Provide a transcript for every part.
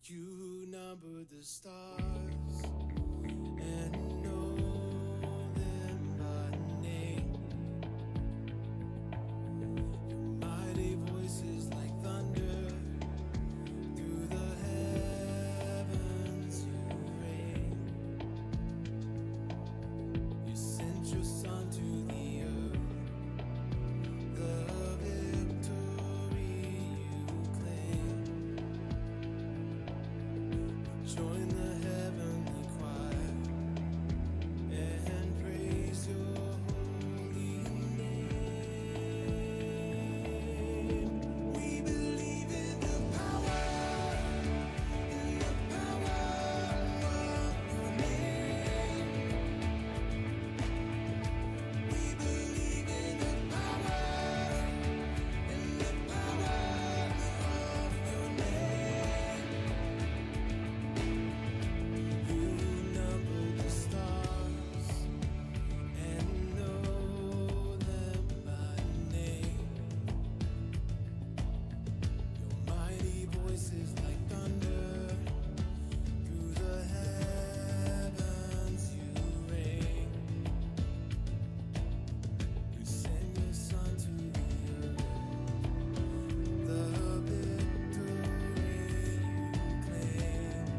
You who numbered the stars and know them by name. Your mighty voices like thunder. Through the heavens you reign. You sent your son to the earth. The victory you claim. Join the heavenly choir and praise your holy name. We believe in the power of your name. We believe in the power of your name. You number the stars and know them by name. Your mighty voices like thunder. Through the heavens you reign. You send your son to the earth. The victory you claim.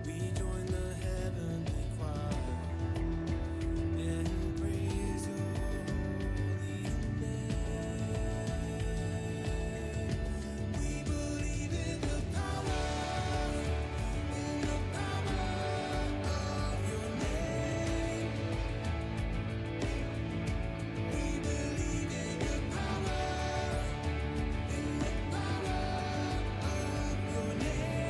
We join the heavenly choir and praise your holy name. We believe in the power of your name. We believe in the power of your name.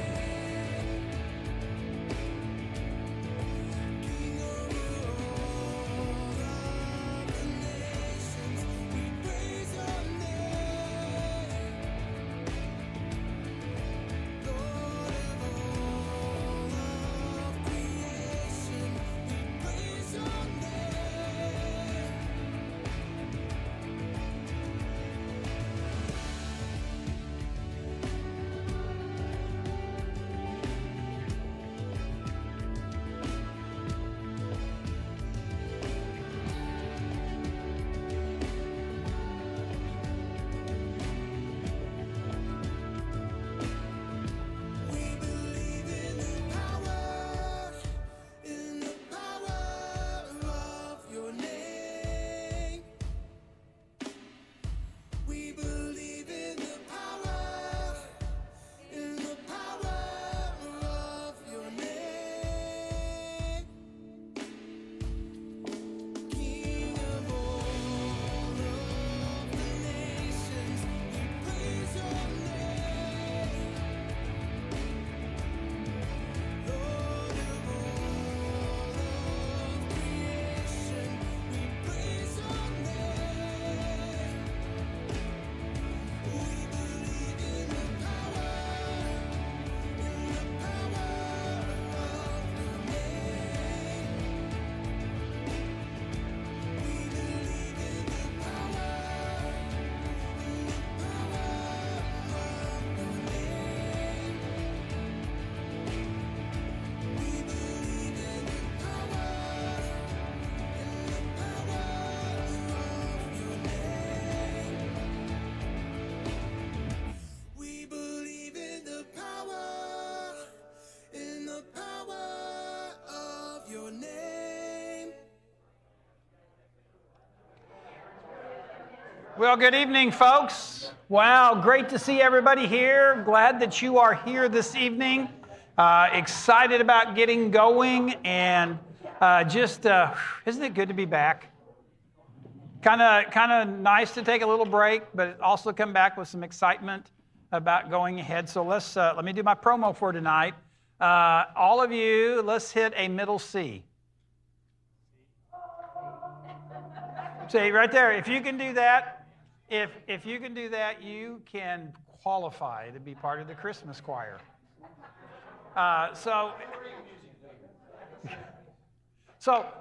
King over all of the nations, we praise your name. Lord of all of creation, we praise your name. We believe in the power of your name. We believe in the power of your name. King of all of the nations, we praise your name. Lord of all of creation, we praise your name. We believe in the power of your name. We believe in the power of your name. We believe in the power of your name. We believe in the power of your name. Well, good evening, folks. Wow, great to see everybody here. Glad that you are here this evening. Excited about getting going, and isn't it good to be back? Kind of nice to take a little break, but also come back with some excitement about going ahead. So let me do my promo for tonight. All of you, let's hit a middle C. See right there. If you can do that. If you can do that, you can qualify to be part of the Christmas choir. So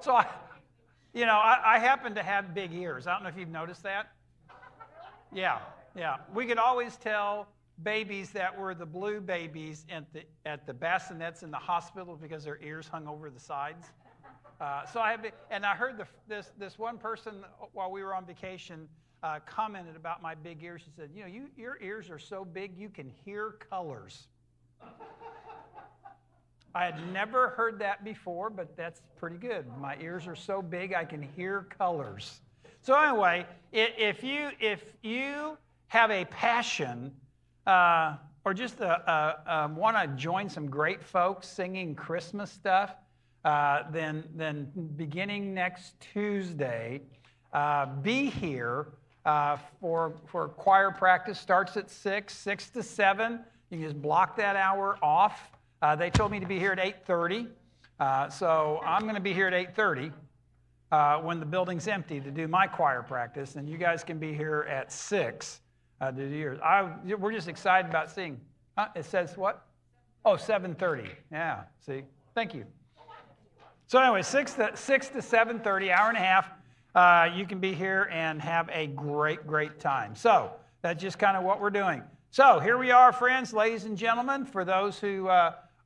I happen to have big ears. I don't know if you've noticed that. Yeah. We could always tell babies that were the blue babies at the bassinets in the hospital because their ears hung over the sides. So I heard this one person while we were on vacation commented about my big ears. She said, your ears are so big you can hear colors. I had never heard that before, but that's pretty good. My ears are so big I can hear colors. So anyway, if you have a passion or just want to join some great folks singing Christmas stuff, then beginning next Tuesday, be here for choir practice. Starts at 6 to 7. You can just block that hour off. They told me to be here at 8:30, so I'm going to be here at 8:30 when the building's empty to do my choir practice, and you guys can be here at 6 to do yours. We're just excited about seeing. It says what? Oh, 7:30. Yeah, see? Thank you. So anyway, 6 to 7:30, hour and a half, you can be here and have a great time. So that's just kind of what we're doing. So here we are, friends, ladies and gentlemen. For those who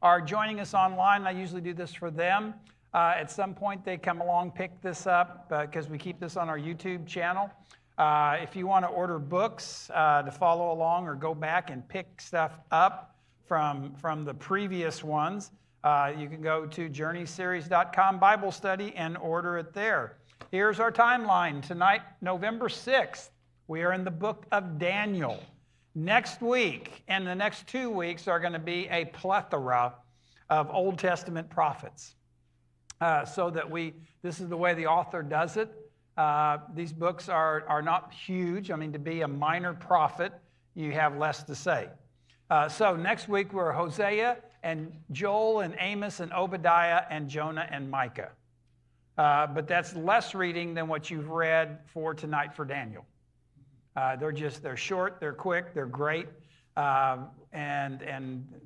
are joining us online, I usually do this for them. At some point, they come along, pick this up, because we keep this on our YouTube channel. If you want to order books to follow along or go back and pick stuff up from the previous ones, you can go to journeyseries.com Bible study and order it there. Here's our timeline. Tonight, November 6th, we are in the book of Daniel. Next week and the next 2 weeks are going to be a plethora of Old Testament prophets. So that this is the way the author does it. These books are not huge. I mean, to be a minor prophet, you have less to say. So next week we're Hosea and Joel and Amos and Obadiah and Jonah and Micah. But that's less reading than what you've read for tonight for Daniel. They're short, they're quick, they're great, and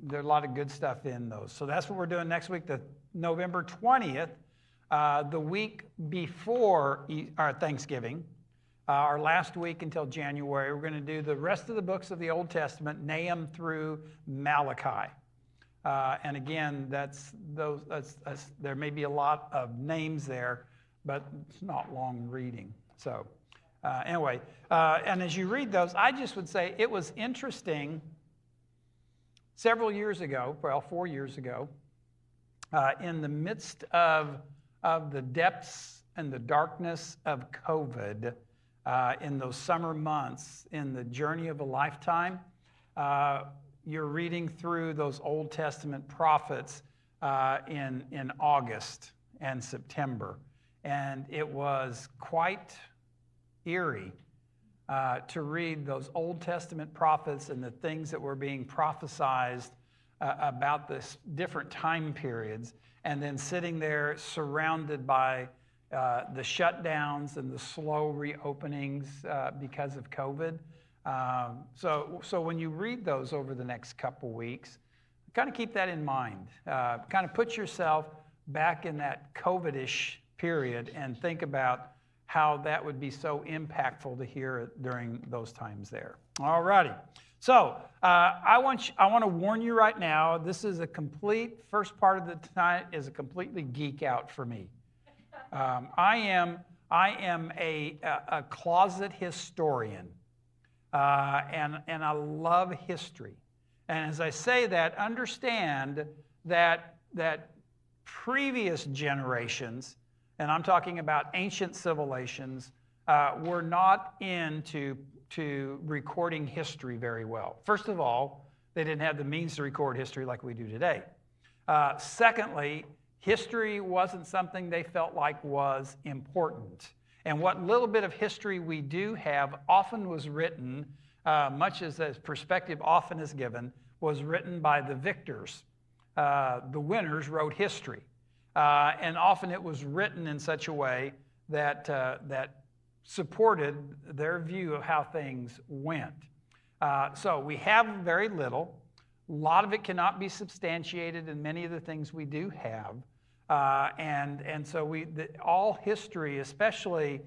there's a lot of good stuff in those. So that's what we're doing next week, the November 20th, the week before our Thanksgiving, our last week until January. We're going to do the rest of the books of the Old Testament, Nahum through Malachi. And again, there may be a lot of names there, but it's not long reading. So anyway, and as you read those, I just would say it was interesting. Several years ago, 4 years ago, in the midst of the depths and the darkness of COVID, in those summer months, in the journey of a lifetime, you're reading through those Old Testament prophets in August and September. And it was quite eerie to read those Old Testament prophets and the things that were being prophesied about this different time periods, and then sitting there surrounded by the shutdowns and the slow reopenings because of COVID. So when you read those over the next couple weeks, kind of keep that in mind. Kind of put yourself back in that COVID-ish period and think about how that would be so impactful to hear it during those times there. All righty. So I want to warn you right now, this is first part of the tonight is a completely geek out for me. I am a closet historian, and I love history. And as I say that, understand that previous generations, and I'm talking about ancient civilizations, were not into recording history very well. First of all, they didn't have the means to record history like we do today. Secondly, history wasn't something they felt like was important. And what little bit of history we do have often was written, much as perspective often is given, was written by the victors. The winners wrote history. And often it was written in such a way that supported their view of how things went. So we have very little. A lot of it cannot be substantiated in many of the things we do have. And so all history, especially,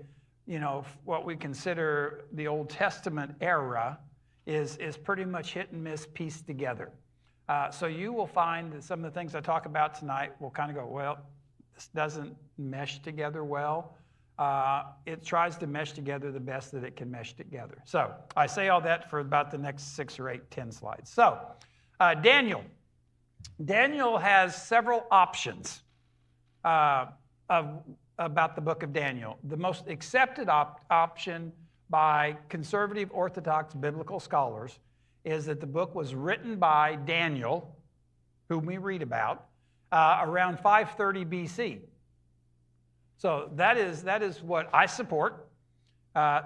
what we consider the Old Testament era, is pretty much hit and miss pieced together. So you will find that some of the things I talk about tonight will kind of go, well, this doesn't mesh together well. It tries to mesh together the best that it can mesh together. So I say all that for about the next 6 or 8, 10 slides. So Daniel. Daniel has several options about the book of Daniel. The most accepted option by conservative Orthodox biblical scholars is that the book was written by Daniel, whom we read about, around 530 BC. So that is what I support.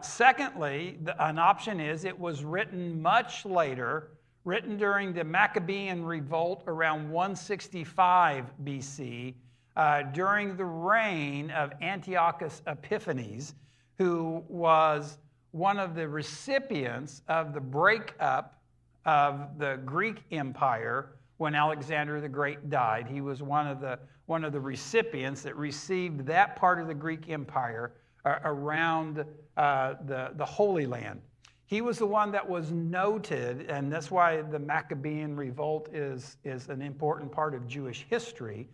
Secondly, an option is it was written much later, written during the Maccabean revolt around 165 BC, during the reign of Antiochus Epiphanes, who was one of the recipients of the breakup of the Greek Empire when Alexander the Great died. He was one of the recipients that received that part of the Greek Empire around the Holy Land. He was the one that was noted, and that's why the Maccabean revolt is an important part of Jewish history.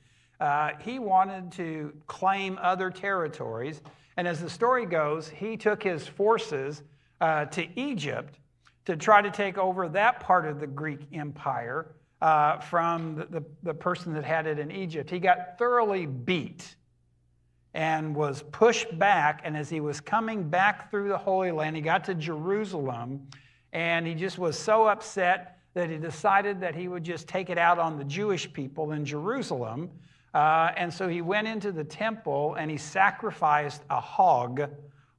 He wanted to claim other territories, and as the story goes, he took his forces to Egypt to try to take over that part of the Greek Empire from the person that had it in Egypt. He got thoroughly beat and was pushed back, and as he was coming back through the Holy Land, he got to Jerusalem, and he just was so upset that he decided that he would just take it out on the Jewish people in Jerusalem. And so he went into the temple and he sacrificed a hog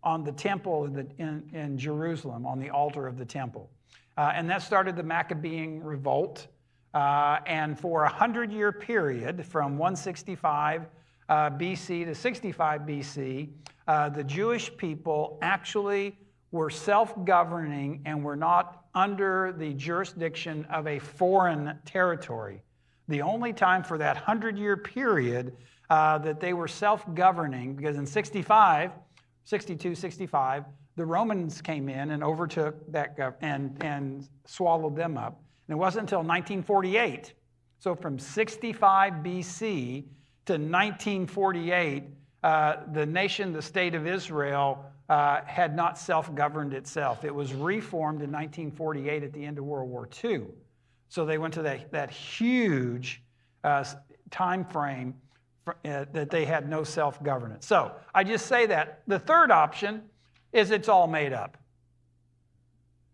on the temple in Jerusalem, on the altar of the temple. And that started the Maccabean revolt. And for a 100-year period, from 165 BC to 65 BC, the Jewish people actually were self-governing and were not under the jurisdiction of a foreign territory. The only time for that 100-year period that they were self-governing, because in 62, 65, the Romans came in and overtook that and swallowed them up. And it wasn't until 1948, so from 65 BC to 1948, the nation, the state of Israel, had not self-governed itself. It was reformed in 1948 at the end of World War II. So they went to that huge time frame that they had no self-governance. So I just say that. The third option is it's all made up.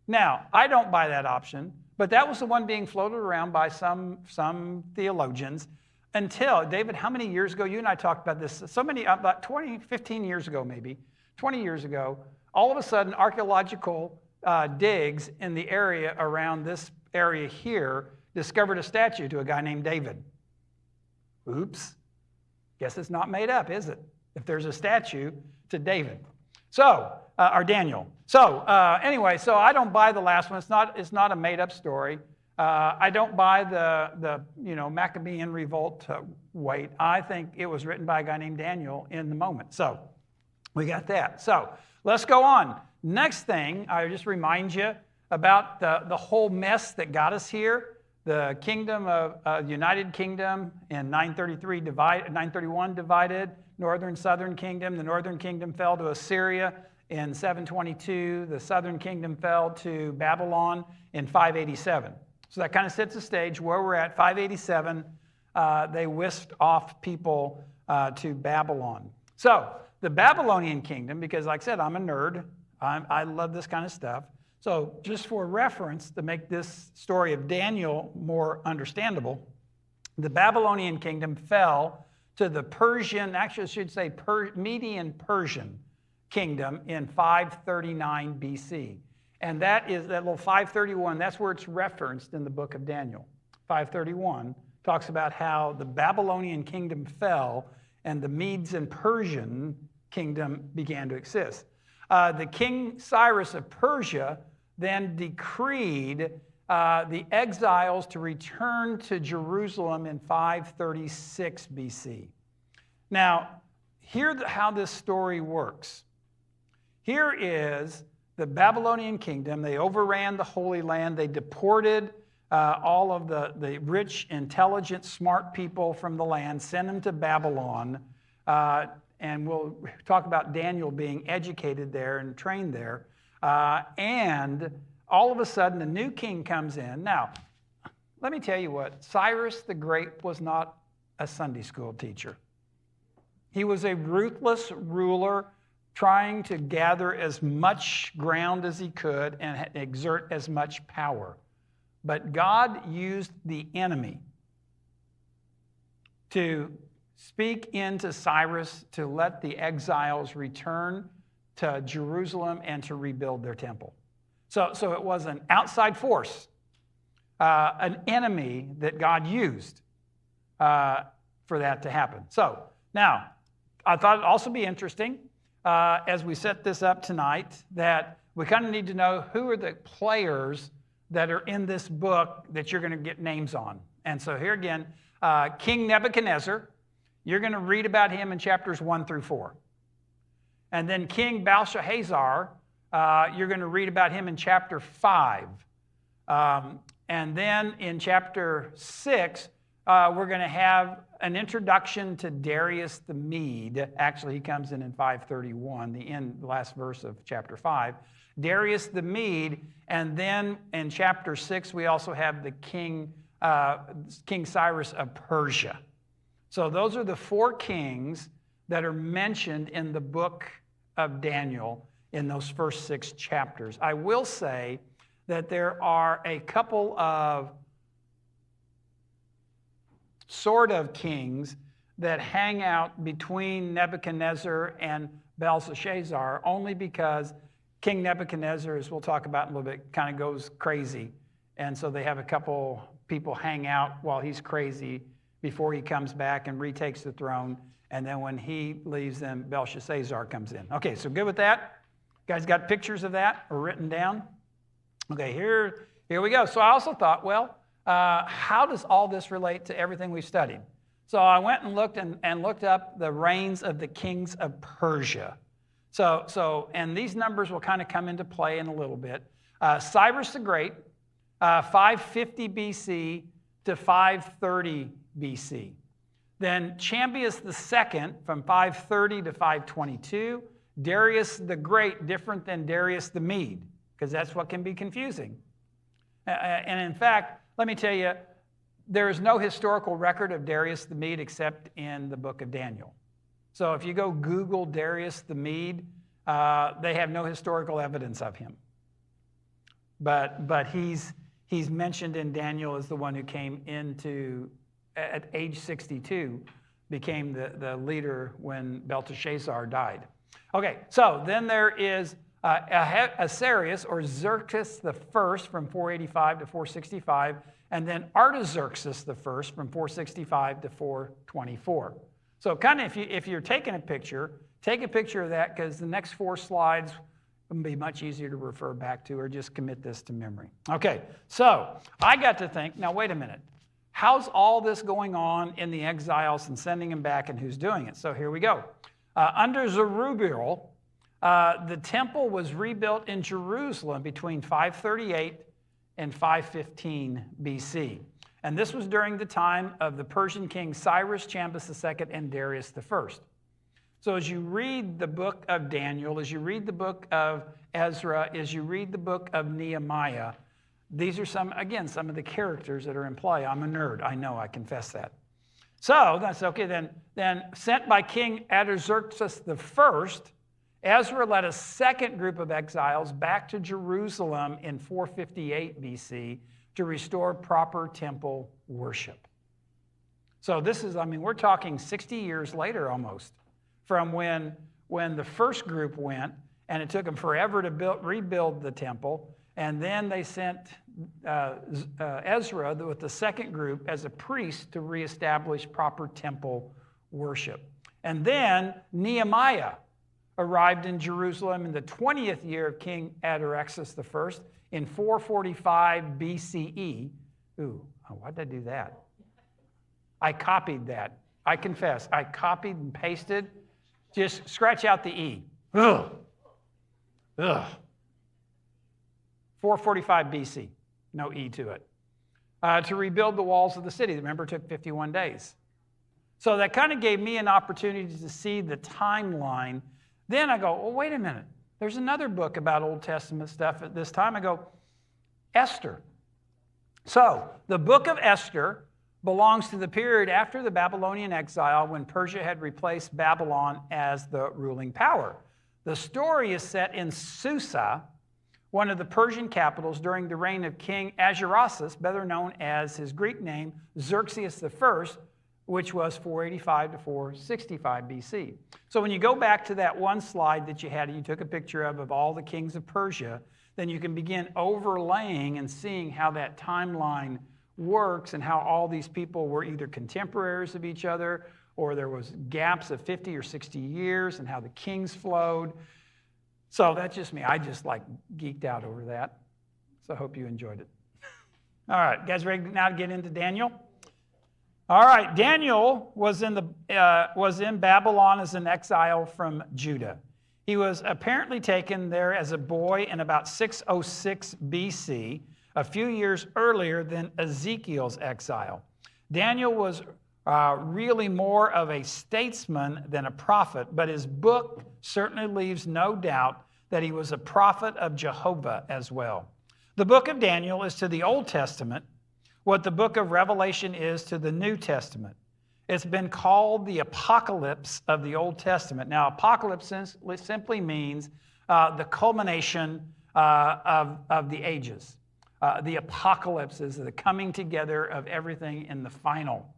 Now, I don't buy that option, but that was the one being floated around by some theologians until, David, how many years ago? You and I talked about this. About 15 years ago maybe, 20 years ago, all of a sudden archaeological digs in the area around this area here discovered a statue to a guy named David. Oops. Guess it's not made up, is it? If there's a statue to David. So, or Daniel. So, anyway, so I don't buy the last one. It's not a made-up story. I don't buy the Maccabean revolt weight. I think it was written by a guy named Daniel in the moment. So, we got that. So, let's go on. Next thing, I just remind you about the whole mess that got us here. The kingdom of United Kingdom in 931 divided, northern, southern kingdom. The northern kingdom fell to Assyria in 722. The southern kingdom fell to Babylon in 587. So that kind of sets the stage where we're at. 587, they whisked off people to Babylon. So the Babylonian kingdom, because like I said, I'm a nerd. I love this kind of stuff. So just for reference, to make this story of Daniel more understandable, the Babylonian kingdom fell to the Persian, actually I should say Median Persian kingdom in 539 BC. And that little 531, that's where it's referenced in the book of Daniel. 531 talks about how the Babylonian kingdom fell and the Medes and Persian kingdom began to exist. The King Cyrus of Persia then decreed the exiles to return to Jerusalem in 536 BC. Now, here's how this story works. Here is the Babylonian kingdom. They overran the Holy Land. They deported all of the rich, intelligent, smart people from the land, sent them to Babylon. And we'll talk about Daniel being educated there and trained there. And all of a sudden, a new king comes in. Now, let me tell you what, Cyrus the Great was not a Sunday school teacher. He was a ruthless ruler trying to gather as much ground as he could and exert as much power. But God used the enemy to speak into Cyrus to let the exiles return to Jerusalem and to rebuild their temple. So it was an outside force, an enemy that God used for that to happen. So now, I thought it'd also be interesting as we set this up tonight that we kind of need to know who are the players that are in this book that you're going to get names on. And so here again, King Nebuchadnezzar, you're going to read about him in chapters 1 through 4. And then King Belshazzar, you're going to read about him in chapter 5. And then in chapter 6, we're going to have an introduction to Darius the Mede. Actually, he comes in 531, the last verse of chapter 5. Darius the Mede, and then in chapter 6, we also have the King Cyrus of Persia. So those are the 4 kings that are mentioned in the book of Daniel in those first 6 chapters. I will say that there are a couple of sort of kings that hang out between Nebuchadnezzar and Belshazzar only because King Nebuchadnezzar, as we'll talk about in a little bit, kind of goes crazy. And so they have a couple people hang out while he's crazy before he comes back and retakes the throne. And then when he leaves, then Belshazzar comes in. Okay, so good with that? You guys got pictures of that or written down? Okay, here we go. So I also thought, well, how does all this relate to everything we've studied? So I went and looked up the reigns of the kings of Persia. And these numbers will kind of come into play in a little bit. Cyrus the Great, 550 BC to 530 BC. Then Chambius II from 530 to 522. Darius the Great, different than Darius the Mede, because that's what can be confusing. And in fact, let me tell you, there is no historical record of Darius the Mede except in the book of Daniel. So if you go Google Darius the Mede, they have no historical evidence of him. But he's mentioned in Daniel as the one who came into, at age 62, became the leader when Belteshazzar died. Okay, so then there is Ahasuerus, or Xerxes the First, from 485 to 465, and then Artaxerxes the First from 465 to 424. So kind of if you're taking a picture, take a picture of that, because the next 4 slides will be much easier to refer back to, or just commit this to memory. Okay, so I got to think, now wait a minute. How's all this going on in the exiles and sending them back, and who's doing it? So here we go. Under Zerubbabel, the temple was rebuilt in Jerusalem between 538 and 515 BC. And this was during the time of the Persian king Cyrus, Chambius II, and Darius I. So as you read the book of Daniel, as you read the book of Ezra, as you read the book of Nehemiah, these are some of the characters that are in play. I'm a nerd, I know, I confess that. So that's okay. Then sent by King Artaxerxes I, Ezra led a second group of exiles back to Jerusalem in 458 BC to restore proper temple worship. So this is, we're talking 60 years later almost from when the first group went, and it took them forever to rebuild the temple. And then they sent Ezra with the second group as a priest to reestablish proper temple worship. And then Nehemiah arrived in Jerusalem in the 20th year of King Artaxerxes I in 445 BCE. Why did I do that? I copied that. I confess, I copied and pasted. Just scratch out the E. Ugh. 445 BC, no E to it, to rebuild the walls of the city. Remember, it took 51 days. So that kind of gave me an opportunity to see the timeline. Then I go, well, wait a minute. There's another book about Old Testament stuff at this time. I go, Esther. So the book of Esther belongs to the period after the Babylonian exile when Persia had replaced Babylon as the ruling power. The story is set in Susa, one of the Persian capitals, during the reign of King Ahasuerus, better known as his Greek name, Xerxes I, which was 485 to 465 BC. So when you go back to that one slide that you had, you took a picture of all the kings of Persia, then you can begin overlaying and seeing how that timeline works and how all these people were either contemporaries of each other or there was gaps of 50 or 60 years and how the kings flowed. So that's just me. I just like geeked out over that. So I hope you enjoyed it. All right, guys ready now to get into Daniel? All right, Daniel was in Babylon as an exile from Judah. He was apparently taken there as a boy in about 606 BC, a few years earlier than Ezekiel's exile. Daniel was really more of a statesman than a prophet, but his book certainly leaves no doubt that he was a prophet of Jehovah as well. The book of Daniel is to the Old Testament what the book of Revelation is to the New Testament. It's been called the apocalypse of the Old Testament. Now, apocalypse simply means the culmination of the ages. The apocalypse is the coming together of everything in the final.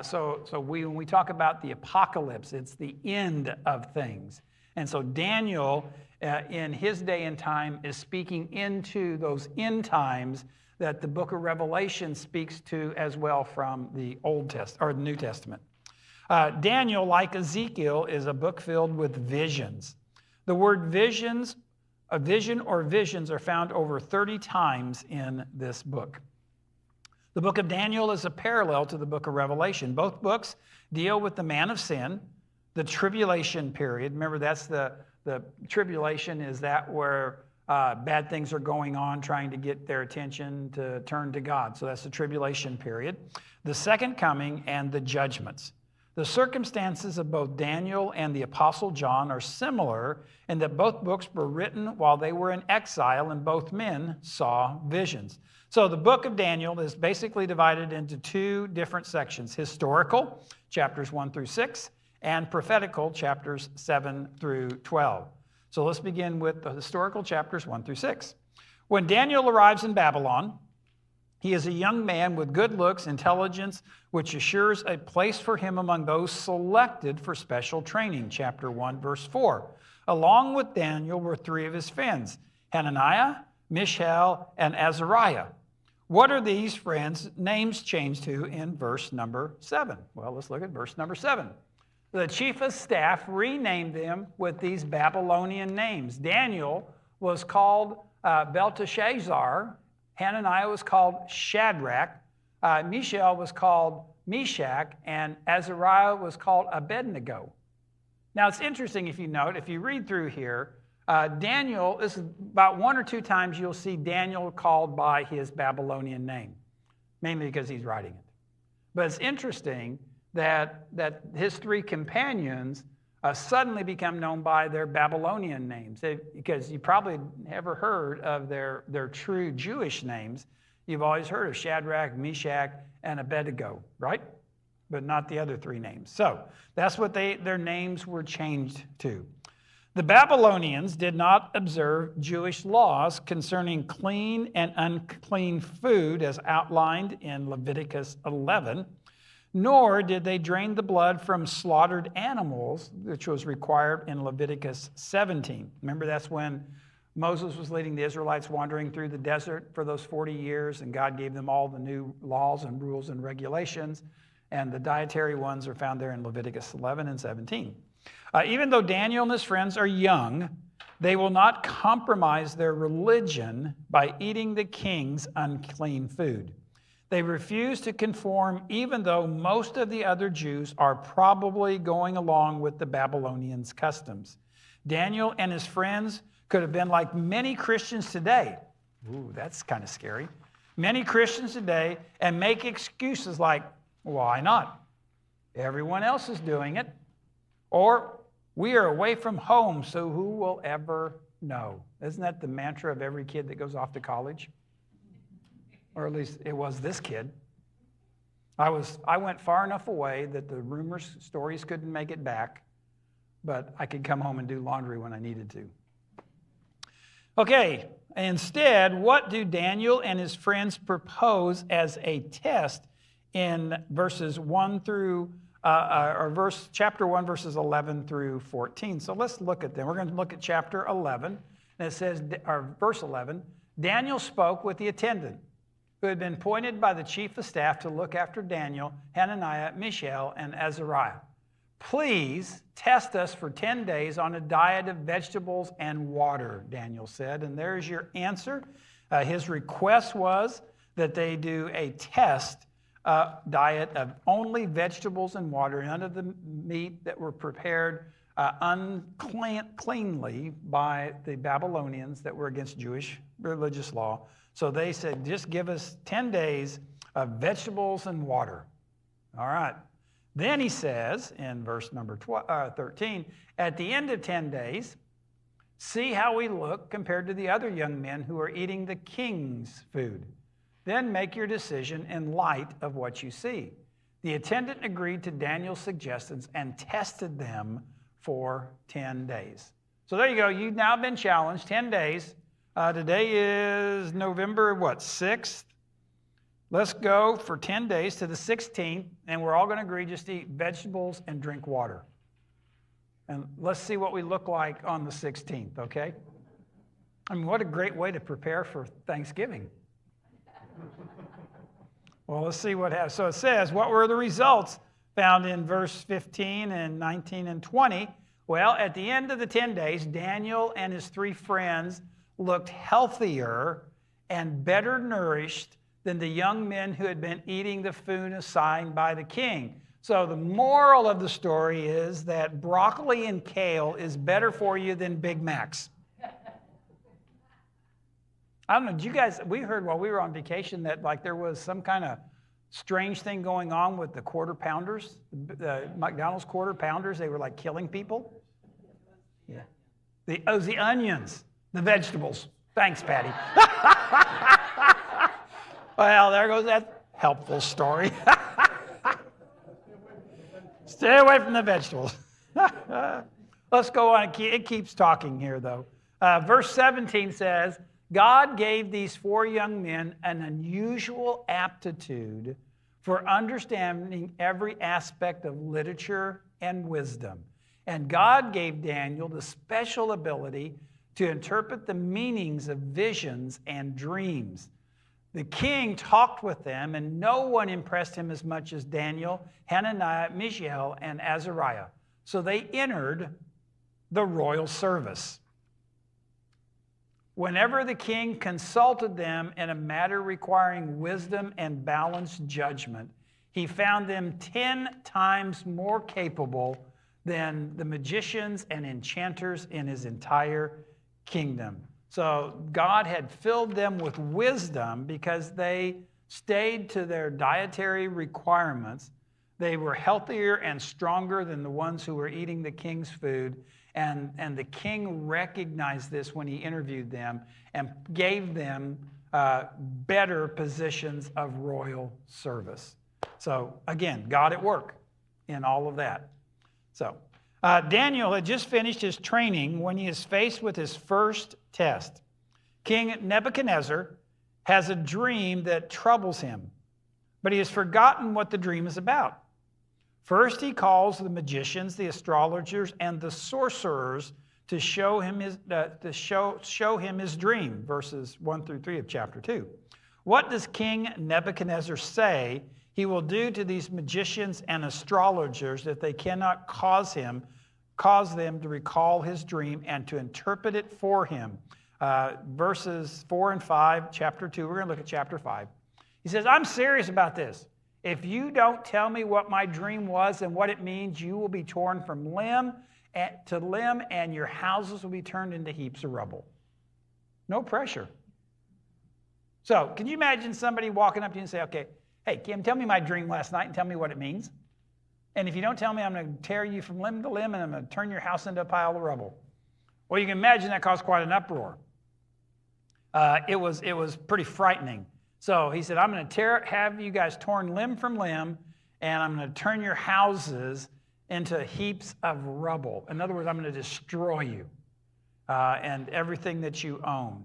So when we talk about the apocalypse, it's the end of things. And so Daniel, in his day and time, is speaking into those end times that the book of Revelation speaks to as well from the Old Testament or the New Testament. Daniel, like Ezekiel, is a book filled with visions. The word visions, a vision or visions are found over 30 times in this book. The book of Daniel is a parallel to the book of Revelation. Both books deal with the man of sin, the tribulation period. Remember, that's the tribulation is that where bad things are going on, trying to get their attention to turn to God. So that's the tribulation period. The second coming and the judgments. The circumstances of both Daniel and the Apostle John are similar in that both books were written while they were in exile and both men saw visions. So the book of Daniel is basically divided into two different sections: historical, chapters 1 through 6, and prophetical, chapters 7 through 12. So let's begin with the historical chapters 1 through 6. When Daniel arrives in Babylon, he is a young man with good looks, intelligence, which assures a place for him among those selected for special training. Chapter 1, verse 4. Along with Daniel were three of his friends, Hananiah, Mishael, and Azariah. What are these friends' names changed to in verse number 7? Well, let's look at verse number 7. The chief of staff renamed them with these Babylonian names. Daniel was called Belteshazzar. Hananiah was called Shadrach. Mishael was called Meshach. And Azariah was called Abednego. Now, it's interesting if you note, if you read through here, Daniel, this is about one or two times you'll see Daniel called by his Babylonian name, mainly because he's writing it. But it's interesting that his three companions suddenly become known by their Babylonian names, because you probably never heard of their true Jewish names. You've always heard of Shadrach, Meshach, and Abednego, right? But not the other three names. So that's what their names were changed to. The Babylonians did not observe Jewish laws concerning clean and unclean food as outlined in Leviticus 11, nor did they drain the blood from slaughtered animals, which was required in Leviticus 17. Remember, that's when Moses was leading the Israelites wandering through the desert for those 40 years, and God gave them all the new laws and rules and regulations, and the dietary ones are found there in Leviticus 11 and 17. Even though Daniel and his friends are young, they will not compromise their religion by eating the king's unclean food. They refuse to conform, even though most of the other Jews are probably going along with the Babylonians' customs. Daniel and his friends could have been like many Christians today. Ooh, that's kind of scary. Many Christians today and make excuses like, why not? Everyone else is doing it. Or, we are away from home, so who will ever know? Isn't that the mantra of every kid that goes off to college? Or at least it was this kid. I went far enough away that the rumors, stories couldn't make it back, but I could come home and do laundry when I needed to. Okay, instead, what do Daniel and his friends propose as a test in verses 1 through, chapter 1, verses 11 through 14? So let's look at them. We're going to look at chapter 11, and it says, or verse 11, Daniel spoke with the attendant, who had been appointed by the chief of staff to look after Daniel, Hananiah, Mishael, and Azariah. Please test us for 10 days on a diet of vegetables and water, Daniel said. And there's your answer. His request was that they do a test diet of only vegetables and water, none of the meat that were prepared uncleanly by the Babylonians that were against Jewish religious law. So they said, just give us 10 days of vegetables and water. All right. Then he says in verse number 13, at the end of 10 days, see how we look compared to the other young men who are eating the king's food. Then make your decision in light of what you see. The attendant agreed to Daniel's suggestions and tested them for 10 days. So there you go. You've now been challenged 10 days. Today is November, 6th? Let's go for 10 days to the 16th, and we're all going to agree just to eat vegetables and drink water. And let's see what we look like on the 16th, okay? I mean, what a great way to prepare for Thanksgiving. Well, let's see what happens. So it says, what were the results found in verse 15 and 19 and 20? Well, at the end of the 10 days, Daniel and his 3 friends looked healthier and better nourished than the young men who had been eating the food assigned by the king. So the moral of the story is that broccoli and kale is better for you than Big Macs. I don't know, did you guys, we heard while we were on vacation that like there was some kind of strange thing going on with the quarter pounders, the McDonald's quarter pounders. They were like killing people. Yeah. It was the onions, the vegetables. Thanks, Patty. Well, there goes that helpful story. Stay away from the vegetables. Let's go on. It keeps talking here, though. Verse 17 says, God gave these 4 young men an unusual aptitude for understanding every aspect of literature and wisdom. And God gave Daniel the special ability to interpret the meanings of visions and dreams. The king talked with them, and no one impressed him as much as Daniel, Hananiah, Mishael, and Azariah. So they entered the royal service. Whenever the king consulted them in a matter requiring wisdom and balanced judgment, he found them 10 times more capable than the magicians and enchanters in his entire kingdom. So God had filled them with wisdom because they stayed to their dietary requirements. They were healthier and stronger than the ones who were eating the king's food. And the king recognized this when he interviewed them and gave them better positions of royal service. So again, God at work in all of that. So Daniel had just finished his training when he is faced with his first test. King Nebuchadnezzar has a dream that troubles him, but he has forgotten what the dream is about. First, he calls the magicians, the astrologers, and the sorcerers to show him his dream, verses 1 through 3 of chapter 2. What does King Nebuchadnezzar say he will do to these magicians and astrologers if they cannot cause them to recall his dream and to interpret it for him? Verses 4 and 5, chapter 2. We're going to look at chapter 5. He says, I'm serious about this. If you don't tell me what my dream was and what it means, you will be torn from limb to limb, and your houses will be turned into heaps of rubble. No pressure. So can you imagine somebody walking up to you and say, okay, hey, Kim, tell me my dream last night and tell me what it means. And if you don't tell me, I'm going to tear you from limb to limb and I'm going to turn your house into a pile of rubble. Well, you can imagine that caused quite an uproar. It was pretty frightening. So he said, I'm going to have you guys torn limb from limb, and I'm going to turn your houses into heaps of rubble. In other words, I'm going to destroy you and everything that you own.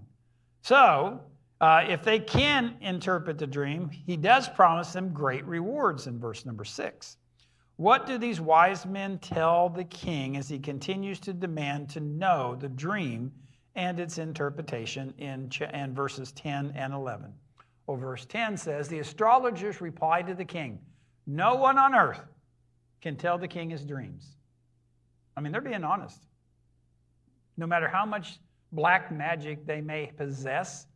So if they can interpret the dream, he does promise them great rewards in verse number 6. What do these wise men tell the king as he continues to demand to know the dream and its interpretation in verses 10 and 11? Well, verse 10 says, the astrologers replied to the king, no one on earth can tell the king his dreams. I mean, they're being honest. No matter how much black magic they may possess,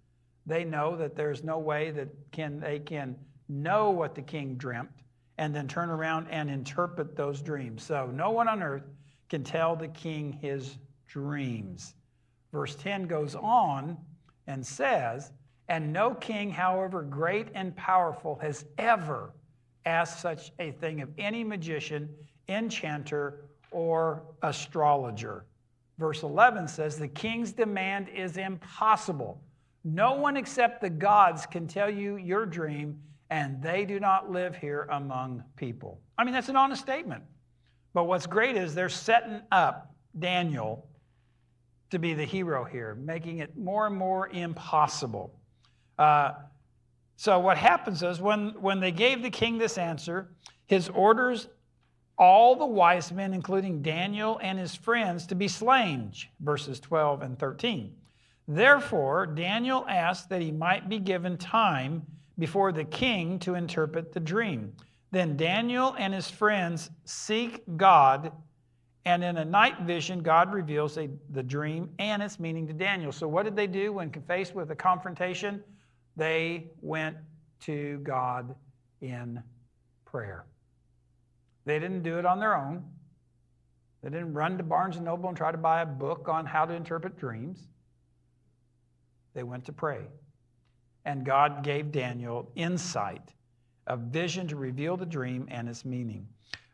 they know that there's no way that they can know what the king dreamt and then turn around and interpret those dreams. So no one on earth can tell the king his dreams. Verse 10 goes on and says, and no king, however great and powerful, has ever asked such a thing of any magician, enchanter, or astrologer. Verse 11 says, the king's demand is impossible. No one except the gods can tell you your dream, and they do not live here among people. I mean, that's an honest statement. But what's great is they're setting up Daniel to be the hero here, making it more and more impossible. So what happens is when they gave the king this answer, his orders all the wise men, including Daniel and his friends, to be slain, verses 12 and 13. Therefore, Daniel asked that he might be given time before the king to interpret the dream. Then Daniel and his friends seek God, and in a night vision, God reveals the dream and its meaning to Daniel. So what did they do when faced with a confrontation? They went to God in prayer. They didn't do it on their own. They didn't run to Barnes & Noble and try to buy a book on how to interpret dreams. They went to pray. And God gave Daniel insight, a vision to reveal the dream and its meaning.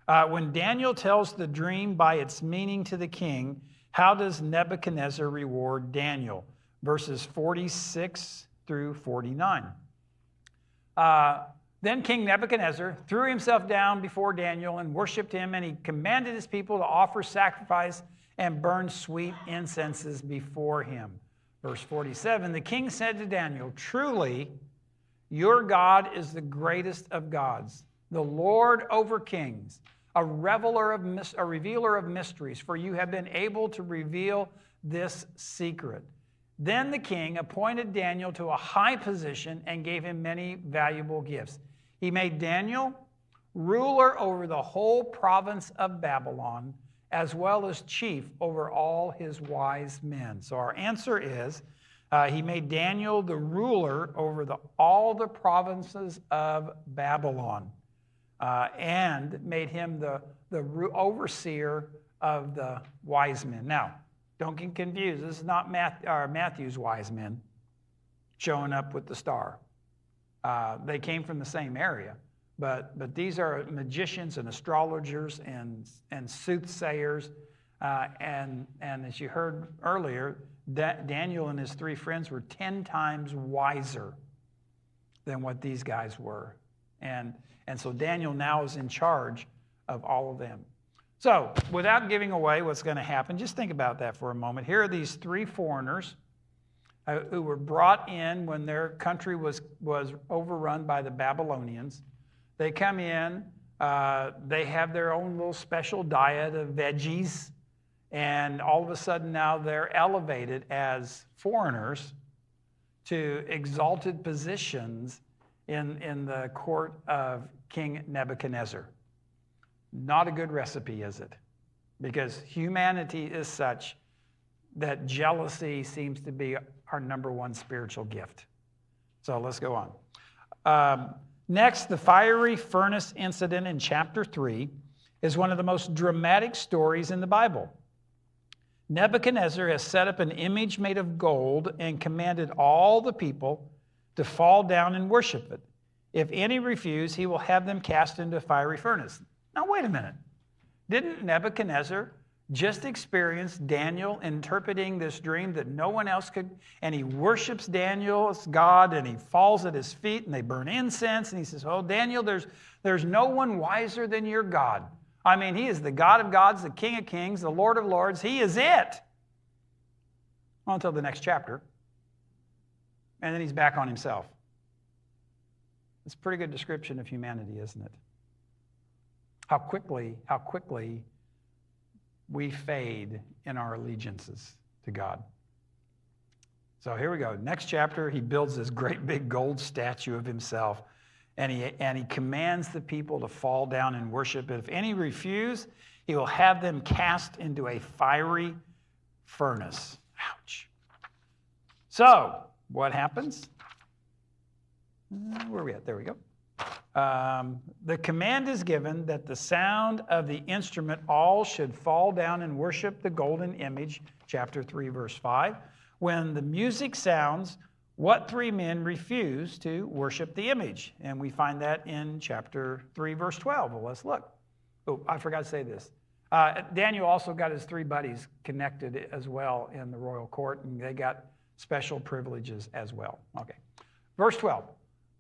When Daniel tells the dream by its meaning to the king, how does Nebuchadnezzar reward Daniel? Verses 46 through 49. Then King Nebuchadnezzar threw himself down before Daniel and worshipped him, and he commanded his people to offer sacrifice and burn sweet incenses before him. Verse 47, the king said to Daniel, truly, your God is the greatest of gods, the Lord over kings, a revealer of mysteries, for you have been able to reveal this secret. Then the king appointed Daniel to a high position and gave him many valuable gifts. He made Daniel ruler over the whole province of Babylon, as well as chief over all his wise men. So our answer is, he made Daniel the ruler over all the provinces of Babylon, and made him the overseer of the wise men. Now, don't get confused. This is not Matthew's wise men showing up with the star. They came from the same area. But these are magicians and astrologers and soothsayers. And as you heard earlier, Daniel and his three friends were 10 times wiser than what these guys were. And so Daniel now is in charge of all of them. So without giving away what's going to happen, just think about that for a moment. Here are these three foreigners who were brought in when their country was overrun by the Babylonians. They come in, they have their own little special diet of veggies, and all of a sudden now they're elevated as foreigners to exalted positions in the court of King Nebuchadnezzar. Not a good recipe, is it? Because humanity is such that jealousy seems to be our number one spiritual gift. So let's go on. Next, the fiery furnace incident in chapter 3 is one of the most dramatic stories in the Bible. Nebuchadnezzar has set up an image made of gold and commanded all the people to fall down and worship it. If any refuse, he will have them cast into a fiery furnace. Now, wait a minute. Didn't Nebuchadnezzar just experience Daniel interpreting this dream that no one else could? And he worships Daniel as God, and he falls at his feet, and they burn incense, and he says, oh, Daniel, there's no one wiser than your God. I mean, he is the God of gods, the King of kings, the Lord of lords. He is it. Well, until the next chapter. And then he's back on himself. It's a pretty good description of humanity, isn't it? How quickly we fade in our allegiances to God. So here we go. Next chapter, he builds this great big gold statue of himself, and he commands the people to fall down and worship it. If any refuse, he will have them cast into a fiery furnace. Ouch. So, what happens? Where are we at? There we go. The command is given that the sound of the instrument all should fall down and worship the golden image, chapter 3, verse 5. When the music sounds, what three men refuse to worship the image? And we find that in chapter 3, verse 12. Well, let's look. Oh, I forgot to say this. Daniel also got his three buddies connected as well in the royal court, and they got special privileges as well. Okay. Verse 12.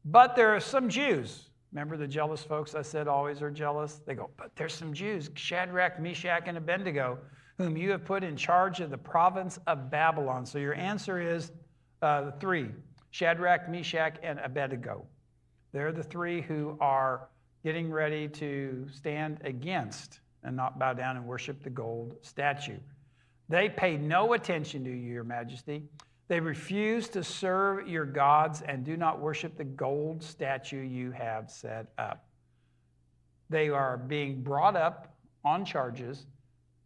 But there are some Jews. Remember the jealous folks I said always are jealous? They go, but there's some Jews, Shadrach, Meshach, and Abednego, whom you have put in charge of the province of Babylon. So your answer is the three, Shadrach, Meshach, and Abednego. They're the three who are getting ready to stand against and not bow down and worship the gold statue. They pay no attention to you, your majesty. They refuse to serve your gods and do not worship the gold statue you have set up. They are being brought up on charges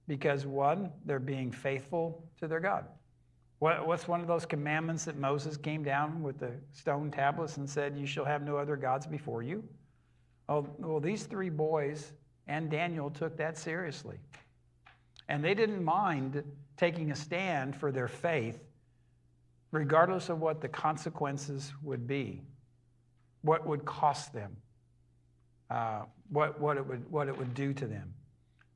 because, one, they're being faithful to their God. What's one of those commandments that Moses came down with the stone tablets and said, you shall have no other gods before you? Oh, well, these three boys and Daniel took that seriously. And they didn't mind taking a stand for their faith, regardless of what the consequences would be, what would cost them, what it would do to them.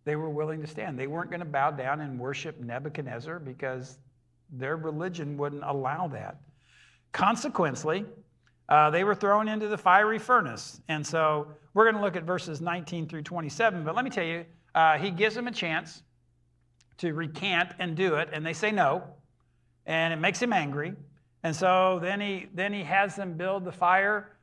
They were willing to stand. They weren't going to bow down and worship Nebuchadnezzar because their religion wouldn't allow that. Consequently, they were thrown into the fiery furnace. And so we're going to look at verses 19 through 27. But let me tell you, he gives them a chance to recant and do it, and they say no. And it makes him angry. And so then he has them build the fire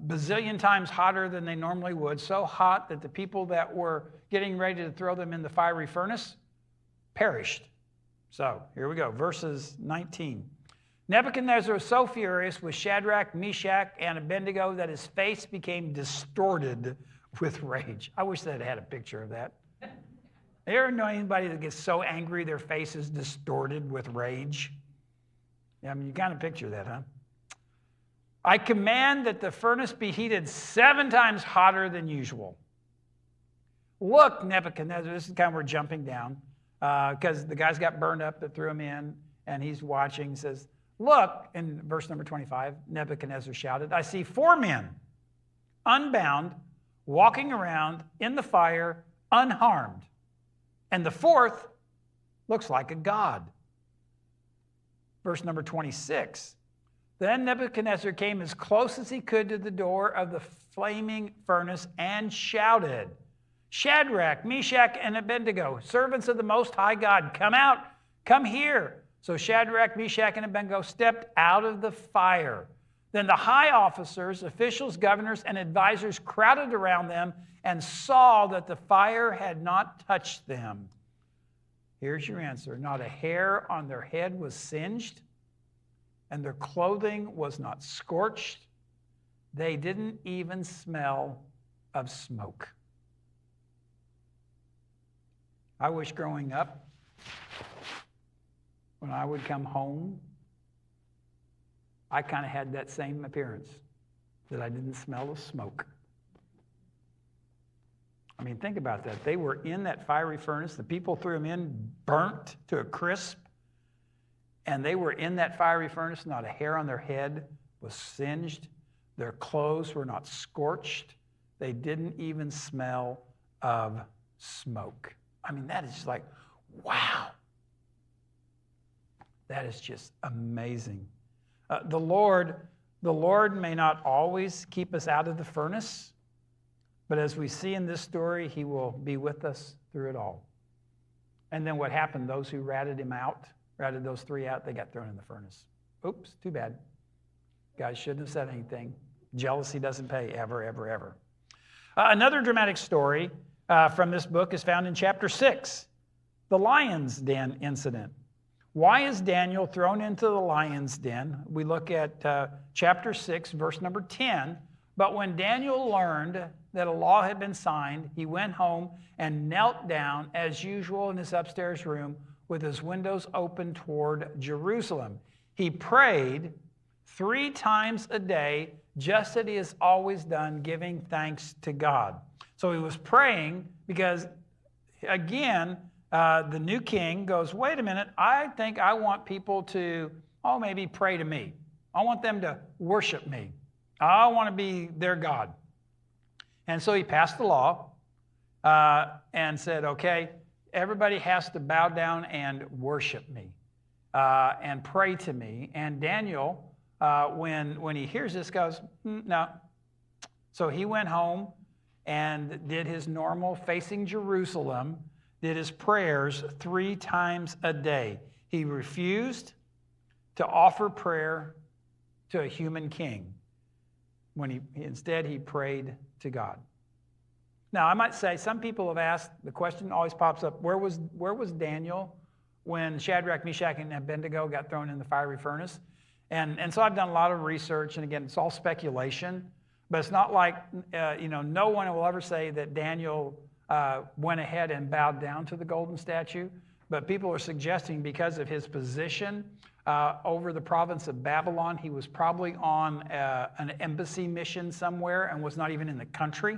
bazillion times hotter than they normally would, so hot that the people that were getting ready to throw them in the fiery furnace perished. So here we go, verses 19. Nebuchadnezzar was so furious with Shadrach, Meshach, and Abednego that his face became distorted with rage. I wish that had a picture of that. You ever know anybody that gets so angry their face is distorted with rage? I mean, you kind of picture that, huh? I command that the furnace be heated 7 times hotter than usual. Look, Nebuchadnezzar, this is kind of we're jumping down because the guys got burned up that threw him in, and he's watching. He says, look, in verse number 25, Nebuchadnezzar shouted, I see 4 men, unbound, walking around in the fire, unharmed. And the 4th looks like a god. Verse number 26. Then Nebuchadnezzar came as close as he could to the door of the flaming furnace and shouted, Shadrach, Meshach, and Abednego, servants of the Most High God, come out, come here. So Shadrach, Meshach, and Abednego stepped out of the fire. Then the high officers, officials, governors, and advisors crowded around them and saw that the fire had not touched them. Here's your answer. Not a hair on their head was singed, and their clothing was not scorched. They didn't even smell of smoke. I wish growing up, when I would come home, I kind of had that same appearance, that I didn't smell of smoke. I mean, think about that. They were in that fiery furnace. The people threw them in, burnt to a crisp. And they were in that fiery furnace, not a hair on their head was singed. Their clothes were not scorched. They didn't even smell of smoke. I mean, that is just like, wow. That is just amazing. The Lord may not always keep us out of the furnace, but as we see in this story, he will be with us through it all. And then what happened? Those who ratted those three out, they got thrown in the furnace. Oops, too bad. Guys shouldn't have said anything. Jealousy doesn't pay, ever, ever, ever. Another dramatic story from this book is found in chapter 6, the lion's den incident. Why is Daniel thrown into the lion's den? We look at chapter 6, verse number 10. But when Daniel learned that a law had been signed, he went home and knelt down as usual in his upstairs room with his windows open toward Jerusalem. He prayed 3 times a day, just as he has always done, giving thanks to God. So he was praying because, again, the new king goes, wait a minute, I think I want people to, maybe pray to me. I want them to worship me. I want to be their God. And so he passed the law and said, okay, everybody has to bow down and worship me and pray to me. And Daniel, when he hears this, goes, no. So he went home and did his normal facing Jerusalem, did his prayers 3 times a day. He refused to offer prayer to a human king. Instead, he prayed to God. Now, I might say, some people have asked, the question always pops up, where was Daniel when Shadrach, Meshach, and Abednego got thrown in the fiery furnace? And so I've done a lot of research, and again, it's all speculation, but it's not like, no one will ever say that Daniel went ahead and bowed down to the golden statue, but people are suggesting because of his position over the province of Babylon, he was probably on an embassy mission somewhere and was not even in the country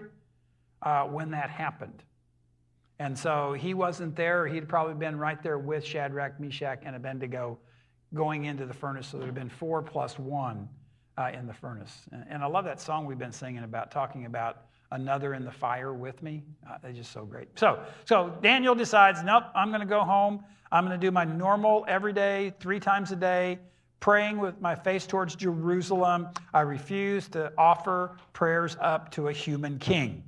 when that happened. And so he wasn't there. He'd probably been right there with Shadrach, Meshach, and Abednego going into the furnace. So there would have been 4 plus 1 in the furnace. And I love that song we've been singing about, talking about another in the fire with me. They're just so great. So Daniel decides, nope, I'm going to go home. I'm going to do my normal every day, 3 times a day, praying with my face towards Jerusalem. I refuse to offer prayers up to a human king.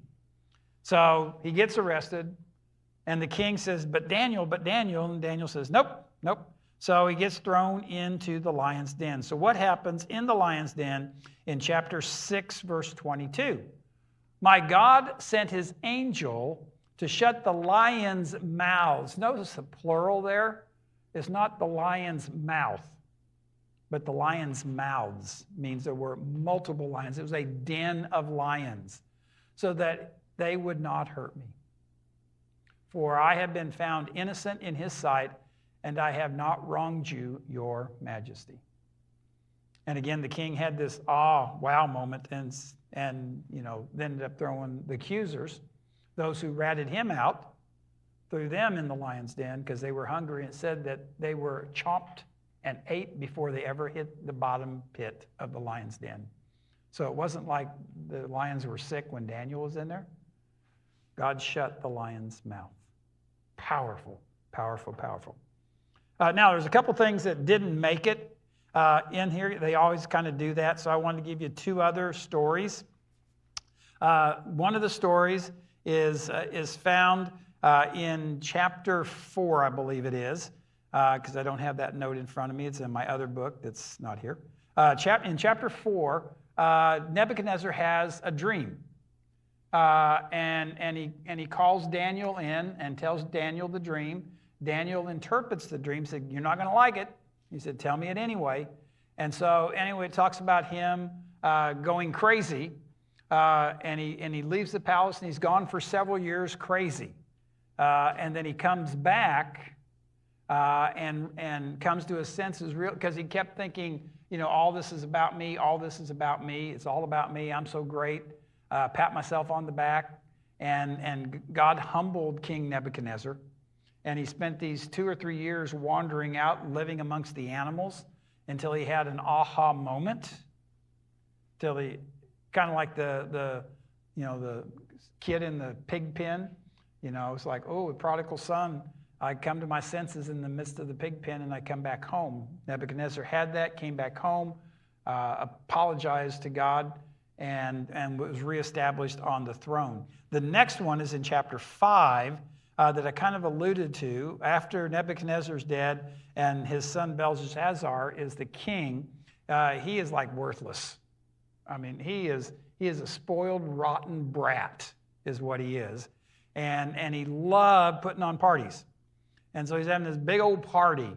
So he gets arrested, and the king says, but Daniel, and Daniel says, nope. So he gets thrown into the lion's den. So what happens in the lion's den in chapter 6, verse 22? My God sent his angel to shut the lions' mouths. Notice the plural there. It's not the lion's mouth, but the lions' mouths. Means there were multiple lions. It was a den of lions, so that they would not hurt me. For I have been found innocent in his sight, and I have not wronged you, your majesty. And again, the king had this wow moment, and then ended up throwing the accusers, those who ratted him out, threw them in the lion's den because they were hungry, and it said that they were chomped and ate before they ever hit the bottom pit of the lion's den. So it wasn't like the lions were sick when Daniel was in there. God shut the lion's mouth. Powerful, powerful, powerful. Now, there's a couple things that didn't make it in here. They always kind of do that, so I wanted to give you 2 other stories. One of the stories is found in chapter 4, I believe it is, because I don't have that note in front of me. It's in my other book that's not here. In chapter 4, Nebuchadnezzar has a dream. And he calls Daniel in and tells Daniel the dream. Daniel interprets the dream, said, you're not going to like it. He said, tell me it anyway. And so anyway, it talks about him going crazy. And he leaves the palace, and he's gone for several years crazy. And then he comes back and comes to his senses, because he kept thinking, all this is about me, all this is about me, it's all about me, I'm so great. Pat myself on the back. And God humbled King Nebuchadnezzar. And he spent these 2 or 3 years wandering out, living amongst the animals, until he had an aha moment. till he, kind of like the kid in the pig pen. It's like, oh, the prodigal son, I come to my senses in the midst of the pig pen and I come back home. Nebuchadnezzar had that, came back home, apologized to God, and was reestablished on the throne. The next one is in chapter 5 that I kind of alluded to. After Nebuchadnezzar's dead and his son Belshazzar is the king, he is like worthless. I mean, he is a spoiled, rotten brat is what he is. And he loved putting on parties. And so he's having this big old party,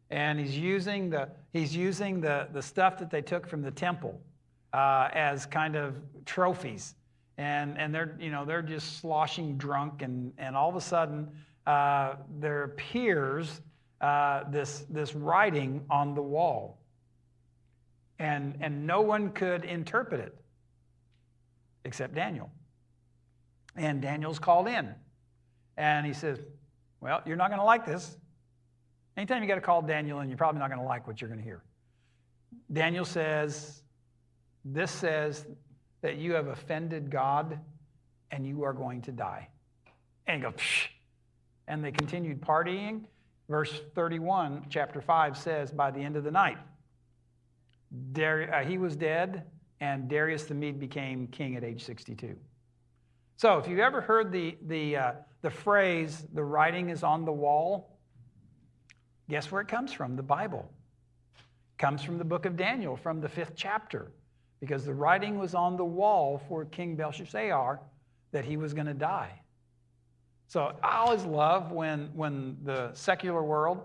and he's using the stuff that they took from the temple as kind of trophies. And they're just sloshing drunk, and all of a sudden there appears this writing on the wall. And no one could interpret it except Daniel. And Daniel's called in. And he says, well, you're not going to like this. Anytime you got to call Daniel in, you're probably not going to like what you're going to hear. Daniel says, this says that you have offended God and you are going to die. And he goes, psh. And they continued partying. Verse 31, chapter 5 says, by the end of the night, he was dead, and Darius the Mede became king at age 62. So if you've ever heard the phrase, the writing is on the wall, guess where it comes from? The Bible. It comes from the book of Daniel, from the 5th chapter, because the writing was on the wall for King Belshazzar that he was going to die. So I always love when the secular world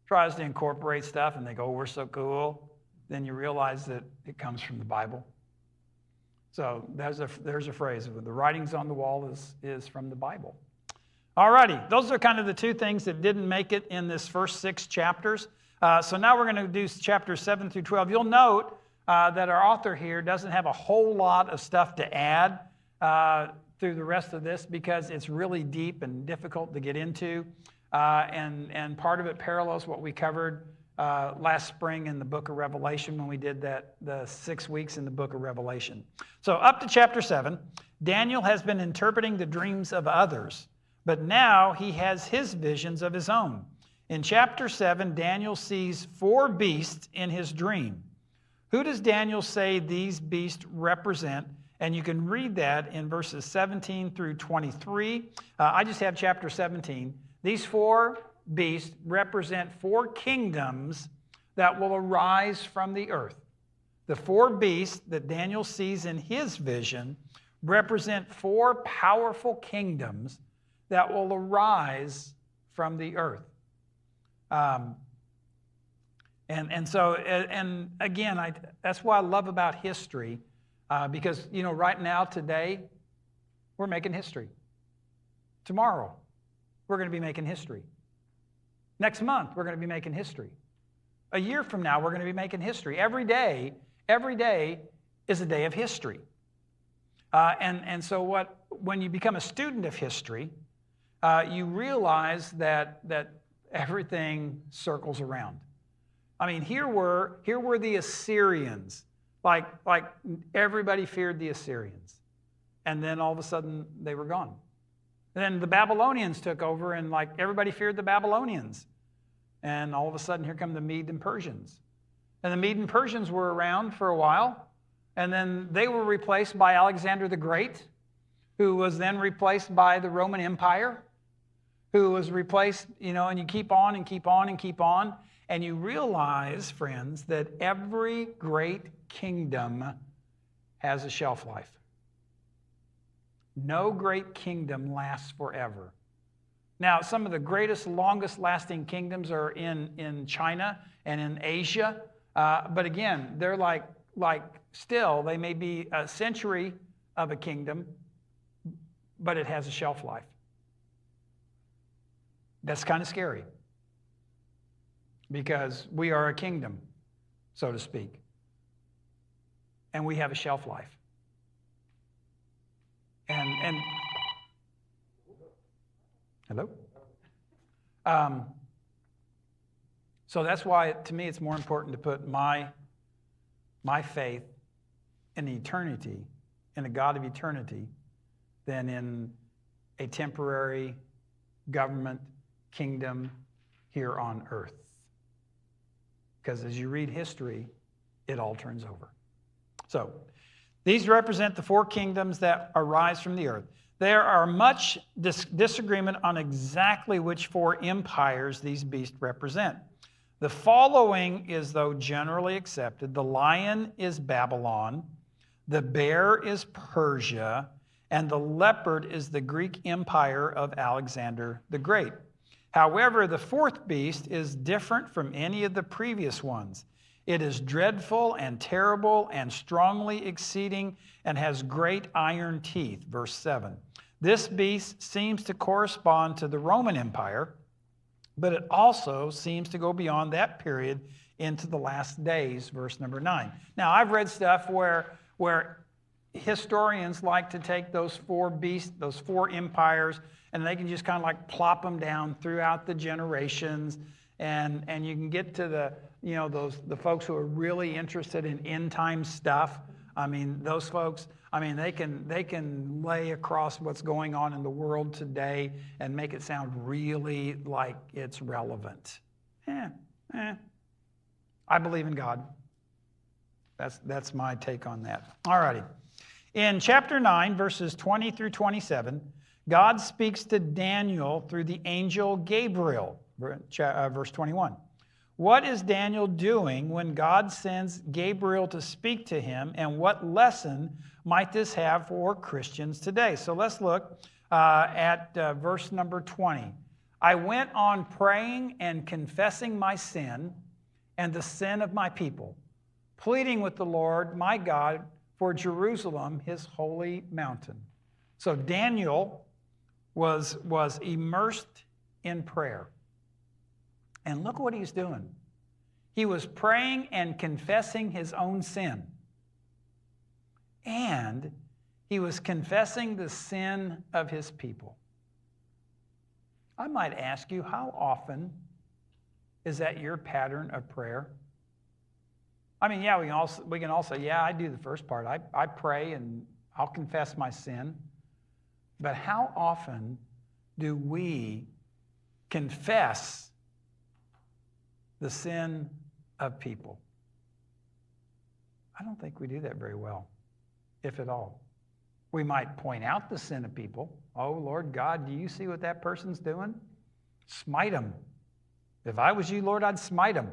tries to incorporate stuff and they go, oh, we're so cool. Then you realize that it comes from the Bible. So there's a phrase, the writings on the wall is from the Bible. All righty, those are kind of the two things that didn't make it in this first 6 chapters. So now we're going to do chapters 7 through 12. You'll note that our author here doesn't have a whole lot of stuff to add through the rest of this because it's really deep and difficult to get into. And part of it parallels what we covered last spring in the book of Revelation when we did the 6 weeks in the book of Revelation. So up to chapter 7, Daniel has been interpreting the dreams of others, but now he has his visions of his own. In chapter 7, Daniel sees 4 beasts in his dream. Who does Daniel say these beasts represent? And you can read that in verses 17 through 23. I just have chapter 17. These 4 beasts represent 4 kingdoms that will arise from the earth. The 4 beasts that Daniel sees in his vision represent 4 powerful kingdoms that will arise from the earth. And again, that's what I love about history, because right now, today, we're making history. Tomorrow, we're going to be making history. Next month, we're going to be making history. A year from now, we're going to be making history. Every day is a day of history. And so when you become a student of history, you realize that everything circles around. I mean, here were the Assyrians. Like everybody feared the Assyrians. And then all of a sudden, they were gone. Then the Babylonians took over, and everybody feared the Babylonians. And all of a sudden, here come the Mede and Persians. And the Mede and Persians were around for a while, and then they were replaced by Alexander the Great, who was then replaced by the Roman Empire, who was replaced, and you keep on and keep on and keep on. And you realize, friends, that every great kingdom has a shelf life. No great kingdom lasts forever. Now, some of the greatest, longest-lasting kingdoms are in China and in Asia. But again, they're like still, they may be a century of a kingdom, but it has a shelf life. That's kind of scary because we are a kingdom, so to speak, and we have a shelf life. And hello? So that's why, to me, it's more important to put my faith in eternity, in a God of eternity, than in a temporary government kingdom here on earth. Because as you read history, it all turns over. So, these represent the four kingdoms that arise from the earth. There are much disagreement on exactly which four empires these beasts represent. The following is, though, generally accepted. The lion is Babylon, the bear is Persia, and the leopard is the Greek empire of Alexander the Great. However, the fourth beast is different from any of the previous ones. It is dreadful and terrible and strongly exceeding and has great iron teeth. Verse 7. This beast seems to correspond to the Roman Empire, but it also seems to go beyond that period into the last days. Verse number 9. Now, I've read stuff where historians like to take those four beasts, those four empires, and they can just kind of like plop them down throughout the generations, and you can get to the folks who are really interested in end time stuff. I mean, those folks, I mean, they can lay across what's going on in the world today and make it sound really like it's relevant. I believe in God. That's my take on that. All righty. In chapter 9, verses 20 through 27, God speaks to Daniel through the angel Gabriel. Verse 21. What is Daniel doing when God sends Gabriel to speak to him, and what lesson might this have for Christians today? So let's look at verse number 20. I went on praying and confessing my sin and the sin of my people, pleading with the Lord my God for Jerusalem, his holy mountain. So Daniel was immersed in prayer. And look what he's doing. He was praying and confessing his own sin. And he was confessing the sin of his people. I might ask you, how often is that your pattern of prayer? I mean, yeah, we can all say, yeah, I do the first part. I pray and I'll confess my sin. But how often do we confess the sin of people? I don't think we do that very well, if at all. We might point out the sin of people. Oh, Lord God, do you see what that person's doing? Smite them. If I was you, Lord, I'd smite them.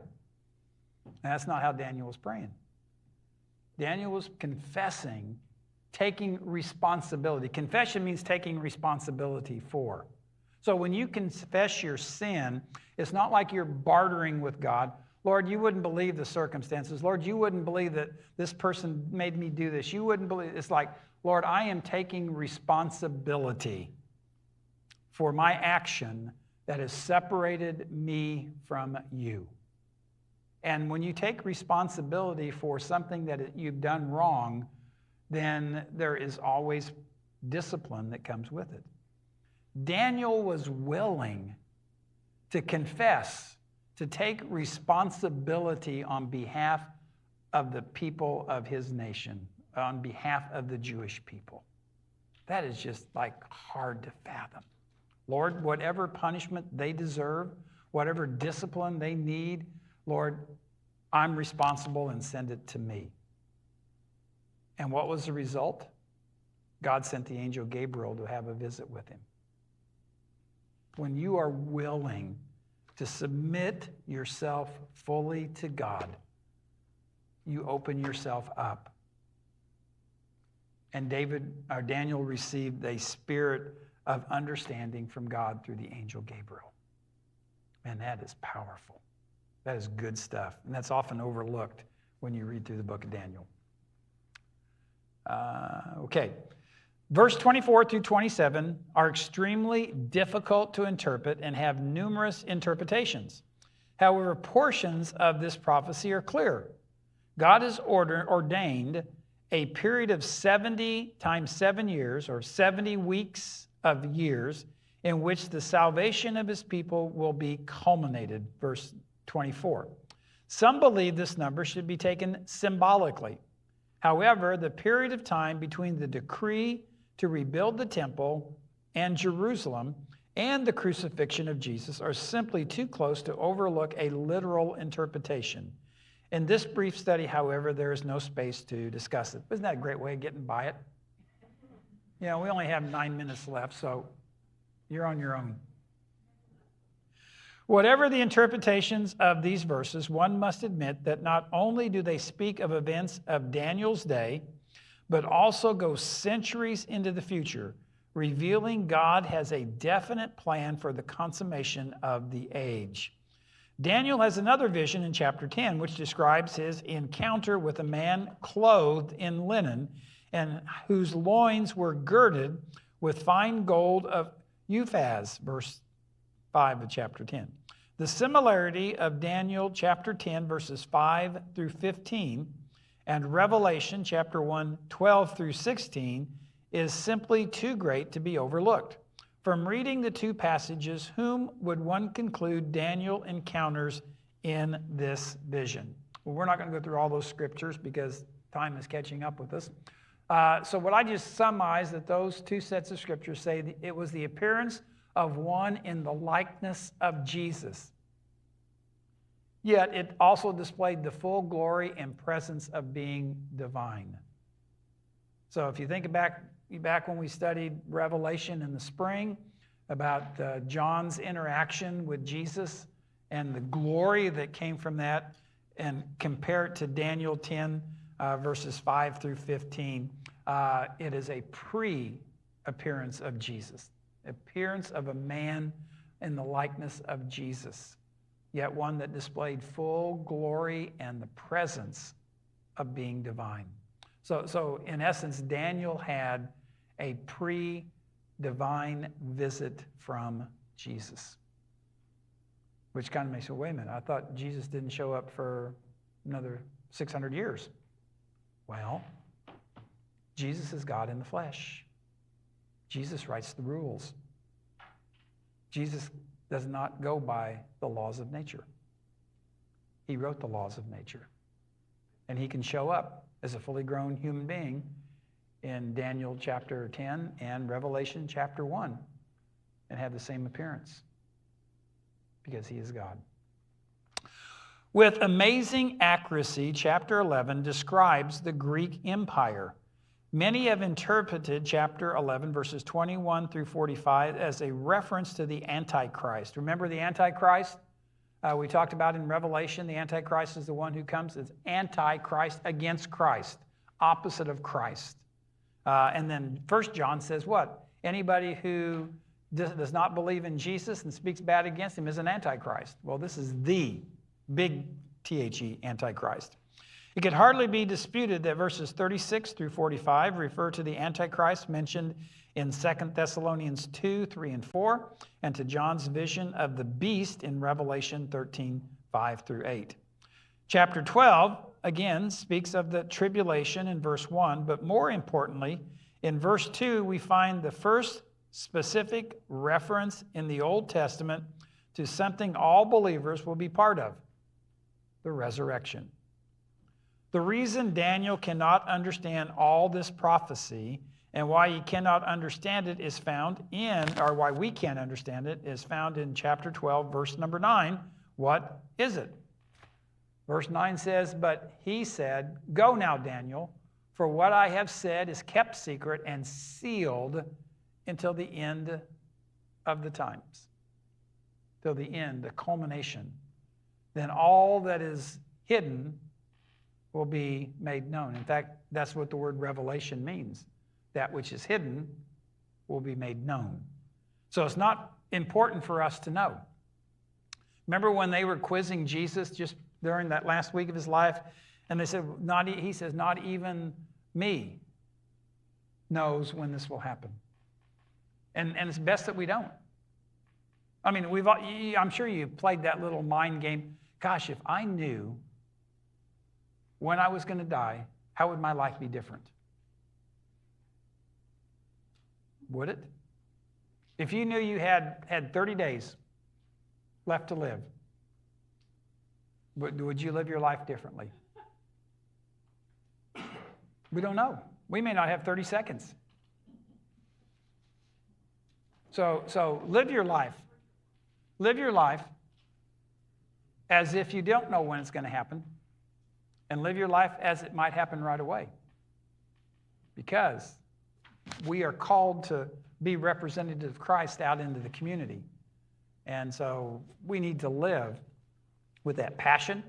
And that's not how Daniel was praying. Daniel was confessing, taking responsibility. Confession means taking responsibility for. So when you confess your sin, it's not like you're bartering with God. Lord, you wouldn't believe the circumstances. Lord, you wouldn't believe that this person made me do this. You wouldn't believe. It's like, Lord, I am taking responsibility for my action that has separated me from you. And when you take responsibility for something that you've done wrong, then there is always discipline that comes with it. Daniel was willing to confess, to take responsibility on behalf of the people of his nation, on behalf of the Jewish people. That is just like hard to fathom. Lord, whatever punishment they deserve, whatever discipline they need, Lord, I'm responsible and send it to me. And what was the result? God sent the angel Gabriel to have a visit with him. When you are willing to submit yourself fully to God, you open yourself up. And Daniel received a spirit of understanding from God through the angel Gabriel. Man, that is powerful. That is good stuff. And that's often overlooked when you read through the book of Daniel. Okay. Verse 24 through 27 are extremely difficult to interpret and have numerous interpretations. However, portions of this prophecy are clear. God has ordained a period of 70 times 7 years, or 70 weeks of years, in which the salvation of his people will be culminated. Verse 24. Some believe this number should be taken symbolically. However, the period of time between the decree to rebuild the temple and Jerusalem and the crucifixion of Jesus are simply too close to overlook a literal interpretation. In this brief study, however, there is no space to discuss it. Isn't that a great way of getting by it? You know, we only have 9 minutes left, so you're on your own. Whatever the interpretations of these verses, one must admit that not only do they speak of events of Daniel's day, but also go centuries into the future, revealing God has a definite plan for the consummation of the age. Daniel has another vision in chapter 10, which describes his encounter with a man clothed in linen and whose loins were girded with fine gold of Uphaz, verse 5 of chapter 10. The similarity of Daniel chapter 10, verses 5 through 15, and Revelation chapter 1, 12 through 16 is simply too great to be overlooked. From reading the two passages, whom would one conclude Daniel encounters in this vision? Well, we're not going to go through all those scriptures because time is catching up with us. So what I just summarized, that those two sets of scriptures say it was the appearance of one in the likeness of Jesus. Yet it also displayed the full glory and presence of being divine. So if you think back when we studied Revelation in the spring about John's interaction with Jesus and the glory that came from that, and compare it to Daniel 10, verses 5 through 15, it is a pre-appearance of Jesus, appearance of a man in the likeness of Jesus, yet one that displayed full glory and the presence of being divine. So in essence, Daniel had a pre-divine visit from Jesus, which kind of makes you, wait a minute, I thought Jesus didn't show up for another 600 years. Well, Jesus is God in the flesh. Jesus writes the rules. Jesus does not go by the laws of nature. He wrote the laws of nature. And he can show up as a fully grown human being in Daniel chapter 10 and Revelation chapter 1 and have the same appearance because he is God. With amazing accuracy, chapter 11 describes the Greek Empire. Many have interpreted chapter 11, verses 21 through 45, as a reference to the Antichrist. Remember the Antichrist? We talked about in Revelation, the Antichrist is the one who comes as Antichrist against Christ, opposite of Christ. And then 1 John says what? Anybody who does not believe in Jesus and speaks bad against him is an Antichrist. Well, this is the big THE Antichrist. It could hardly be disputed that verses 36 through 45 refer to the Antichrist mentioned in 2 Thessalonians 2, 3, and 4, and to John's vision of the beast in Revelation 13, 5 through 8. Chapter 12, again, speaks of the tribulation in verse 1, but more importantly, in verse 2, we find the first specific reference in the Old Testament to something all believers will be part of, the resurrection. The reason Daniel cannot understand all this prophecy and why he cannot understand it is found in, or why we can't understand it, is found in chapter 12, verse number 9. What is it? Verse 9 says, "But he said, 'Go now, Daniel, for what I have said is kept secret and sealed until the end of the times.'" Till the end, the culmination. Then all that is hidden will be made known. In fact, that's what the word revelation means. That which is hidden will be made known. So it's not important for us to know. Remember when they were quizzing Jesus just during that last week of his life, and they said, he says, "Not even me knows when this will happen." And it's best that we don't. I mean, I'm sure you played that little mind game. Gosh, if I knew when I was going to die, how would my life be different? Would it? If you knew you had 30 days left to live, would you live your life differently? We don't know. We may not have 30 seconds. So live your life. Live your life as if you don't know when it's going to happen, and live your life as it might happen right away. Because we are called to be representatives of Christ out into the community. And so we need to live with that passion.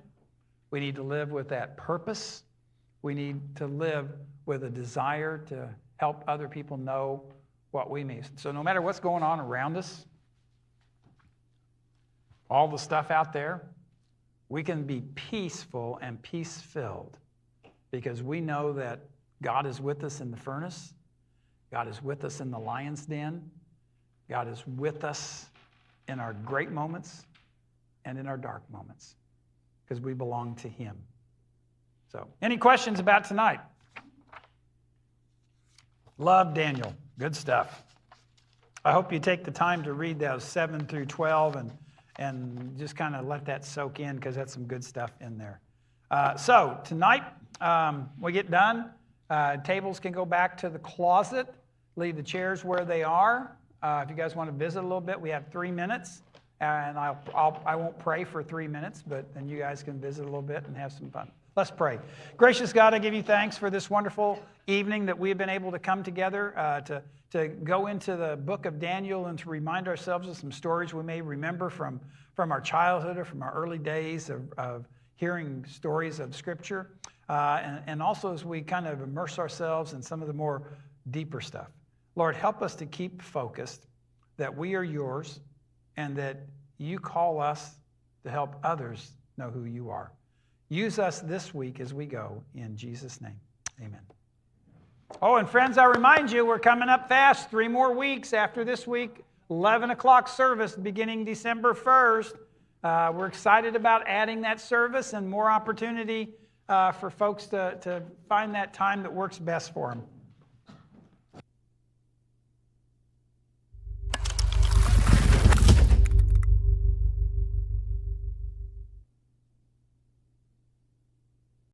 We need to live with that purpose. We need to live with a desire to help other people know what we mean. So no matter what's going on around us, all the stuff out there, we can be peaceful and peace-filled because we know that God is with us in the furnace. God is with us in the lion's den. God is with us in our great moments and in our dark moments because we belong to Him. So, any questions about tonight? Love Daniel. Good stuff. I hope you take the time to read those 7 through 12 and just kind of let that soak in because that's some good stuff in there. So tonight, we get done. Tables can go back to the closet. Leave the chairs where they are. If you guys want to visit a little bit, we have 3 minutes. And I won't pray for 3 minutes, but then you guys can visit a little bit and have some fun. Let's pray. Gracious God, I give you thanks for this wonderful evening that we have been able to come together to go into the book of Daniel and to remind ourselves of some stories we may remember from our childhood or from our early days of hearing stories of Scripture. And also as we kind of immerse ourselves in some of the more deeper stuff. Lord, help us to keep focused that we are yours and that you call us to help others know who you are. Use us this week as we go. In Jesus' name, amen. Oh, and friends, I remind you, we're coming up fast. 3 more weeks after this week, 11 o'clock service beginning December 1st. We're excited about adding that service and more opportunity for folks to find that time that works best for them.